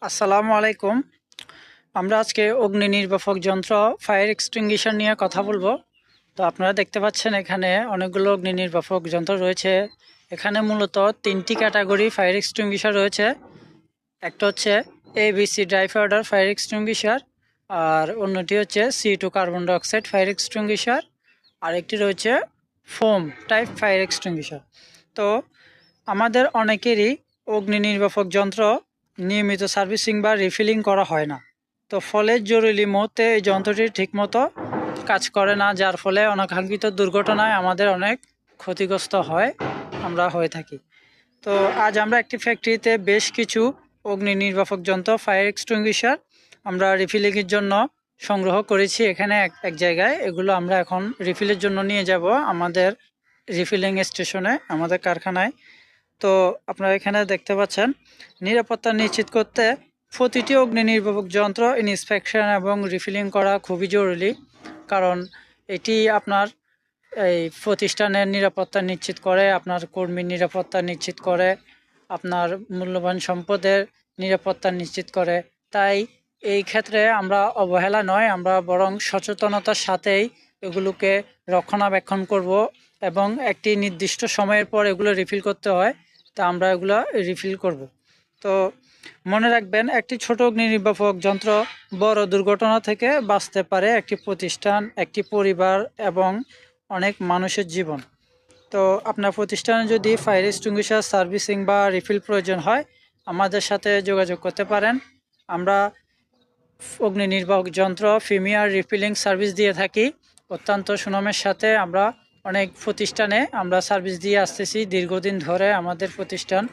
আসসালামু আলাইকুম। আমরা আজকে অগ্নি নির্বাপক যন্ত্র ফায়ার এক্সটিংগুইশার নিয়ে কথা বলবো। তো আপনারা দেখতে পাচ্ছেন এখানে অনেকগুলো অগ্নি নির্বাপক যন্ত্র রয়েছে। এখানে মূলত তিনটি ক্যাটাগরি ফায়ার এক্সটিংগুইশার রয়েছে। একটা হচ্ছে ABC dry powder fire extinguisher, আর অন্যটি হচ্ছে C2 carbon dioxide fire extinguisher, আর একটি রয়েছে ফোম টাইপ ফায়ার এক্সটিংগুইশার। তো আমাদের অনেকেরই অগ্নি নির্বাপক যন্ত্র নিয়মিত সার্ভিসিং বা রিফিলিং করা হয় না। তো ফলে জরুরি মুহূর্তে এই যন্ত্রটি ঠিকমতো কাজ করে না, যার ফলে অনাকাঙ্ক্ষিত দুর্ঘটনায় আমাদের অনেক ক্ষতিগ্রস্ত আমরা হয়ে থাকি। তো আজ আমরা একটি ফ্যাক্টরিতে বেশ কিছু অগ্নি নির্বাপক যন্ত্র ফায়ার এক্সটিংগুইশার আমরা রিফিলিংয়ের জন্য সংগ্রহ করেছি এখানে এক জায়গায়। এগুলো আমরা এখন রিফিলের জন্য নিয়ে যাব আমাদের রিফিলিং স্টেশনে, আমাদের কারখানায়। তো আপনারা এখানে দেখতে পাচ্ছেন, নিরাপত্তা নিশ্চিত করতে প্রতিটি অগ্নি নির্বাপক যন্ত্র ইন্সপেকশন এবং রিফিলিং করা খুবই জরুরি। কারণ এটি আপনার এই প্রতিষ্ঠানের নিরাপত্তা নিশ্চিত করে, আপনার কর্মীর নিরাপত্তা নিশ্চিত করে, আপনার মূল্যবান সম্পদের নিরাপত্তা নিশ্চিত করে। তাই এই ক্ষেত্রে আমরা অবহেলা নয়, আমরা বরং সচেতনতার সাথেই এগুলোকে রক্ষণাবেক্ষণ করব এবং একটি নির্দিষ্ট সময়ের পর এগুলো রিফিল করতে হয়, তা আমরা এগুলো রিফিল করব। তো মনে রাখবেন, একটি ছোট অগ্নি নির্বাপক যন্ত্র বড় দুর্ঘটনা থেকে বাঁচতে পারে একটি প্রতিষ্ঠান, একটি পরিবার এবং অনেক মানুষের জীবন। তো আপনার প্রতিষ্ঠানে যদি ফায়ার এক্সটিংগুইশার সার্ভিসিং বা রিফিল প্রয়োজন হয়, আমাদের সাথে যোগাযোগ করতে পারেন। আমরা অগ্নি নির্বাপক যন্ত্র প্রিমিয়ার রিফিলিং সার্ভিস দিয়ে থাকি অত্যন্ত সুনামের সাথে। আমরা অনেক প্রতিষ্ঠানে আমরা সার্ভিস দিয়ে আসতেছি দীর্ঘদিন ধরে আমাদের প্রতিষ্ঠান।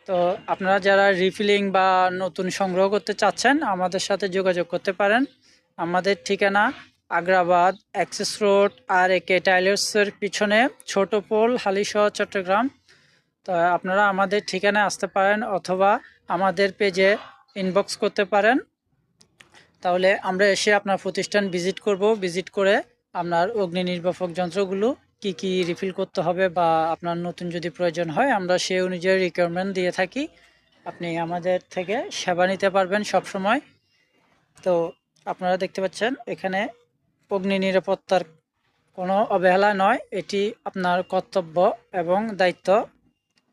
তো আপনারা যারা রিফিলিং বা নতুন সংগ্রহ করতে চাচ্ছেন, আমাদের সাথে যোগাযোগ করতে পারেন। আমাদের ঠিকানা আগ্রাবাদ অ্যাক্সেস রোড RAK টাইলার্সের পিছনে ছোট পোল, হালিশহর, চট্টগ্রাম। তো আপনারা আমাদের ঠিকানায় আসতে পারেন অথবা আমাদের পেজে ইনবক্স করতে পারেন। তাহলে আমরা এসে আপনার প্রতিষ্ঠান ভিজিট করে আপনার অগ্নি নির্বাপক যন্ত্রগুলো কি রিফিল করতে হবে বা আপনার নতুন যদি প্রয়োজন হয়, আমরা সেই অনুযায়ী রিকোয়ারমেন্ট দিয়ে থাকি। আপনি আমাদের থেকে সেবা নিতে পারবেন সব সময়। তো আপনারা দেখতে পাচ্ছেন এখানে অগ্নি নিরাপত্তার কোনো অবহেলা নয়, এটি আপনার কর্তব্য এবং দায়িত্ব।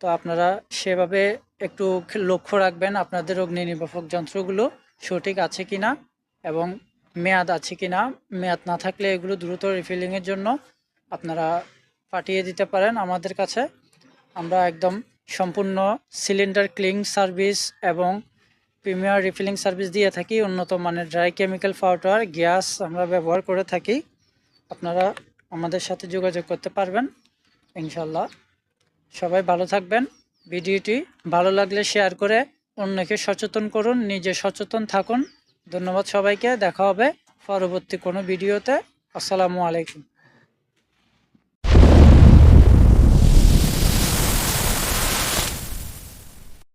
তো আপনারা সেভাবে একটু লক্ষ্য রাখবেন আপনাদের অগ্নি নির্বাপক যন্ত্রগুলো সঠিক আছে কিনা এবং মেয়াদ আছে কিনা। মেয়াদ না থাকলে এগুলো দ্রুত রিফিলিংয়ের জন্য আপনারা পাঠিয়ে দিতে পারেন আমাদের কাছে। আমরা একদম সম্পূর্ণ সিলিন্ডার ক্লিন সার্ভিস এবং প্রিমিয়ার রিফিলিং সার্ভিস দিয়ে থাকি। উন্নত মানের ড্রাই কেমিক্যাল পাউডার, গ্যাস আমরা ব্যবহার করে থাকি। আপনারা আমাদের সাথে যোগাযোগ করতে পারবেন ইনশাল্লাহ। সবাই ভালো থাকবেন। ভিডিওটি ভালো লাগলে শেয়ার করে অন্যকে সচেতন করুন, নিজে সচেতন থাকুন। ধন্যবাদ সবাইকে। দেখা হবে পরবর্তী কোনো ভিডিওতে। আসসালামু আলাইকুম।